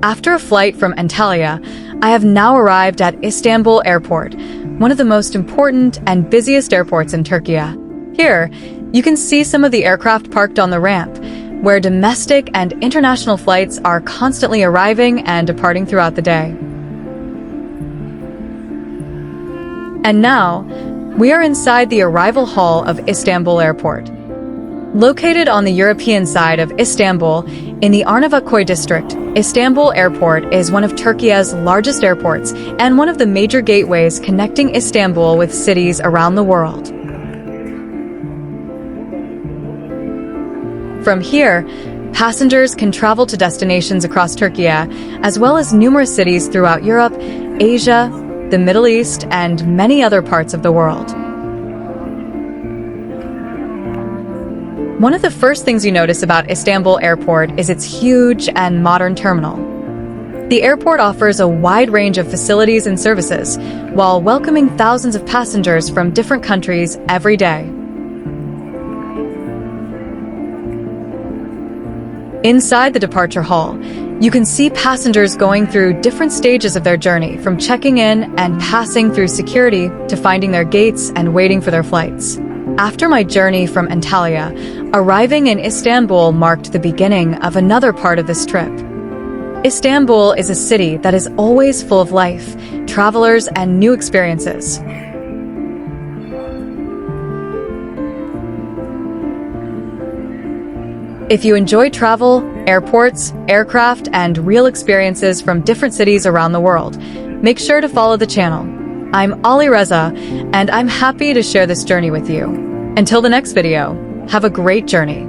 After a flight from Antalya, I have now arrived at Istanbul Airport, one of the most important and busiest airports in Turkey. Here, you can see some of the aircraft parked on the ramp, where domestic and international flights are constantly arriving and departing throughout the day. And now, we are inside the arrival hall of Istanbul Airport. Located on the European side of Istanbul, in the Arnavutköy district, Istanbul Airport is one of Turkey's largest airports and one of the major gateways connecting Istanbul with cities around the world. From here, passengers can travel to destinations across Turkey, as well as numerous cities throughout Europe, Asia, the Middle East, and many other parts of the world. One of the first things you notice about Istanbul Airport is its huge and modern terminal. The airport offers a wide range of facilities and services, while welcoming thousands of passengers from different countries every day. Inside the departure hall, you can see passengers going through different stages of their journey, from checking in and passing through security to finding their gates and waiting for their flights. After my journey from Antalya, arriving in Istanbul marked the beginning of another part of this trip. Istanbul is a city that is always full of life, travelers, and new experiences. If you enjoy travel, airports, aircraft, and real experiences from different cities around the world, make sure to follow the channel. I'm Alireza, and I'm happy to share this journey with you. Until the next video, have a great journey.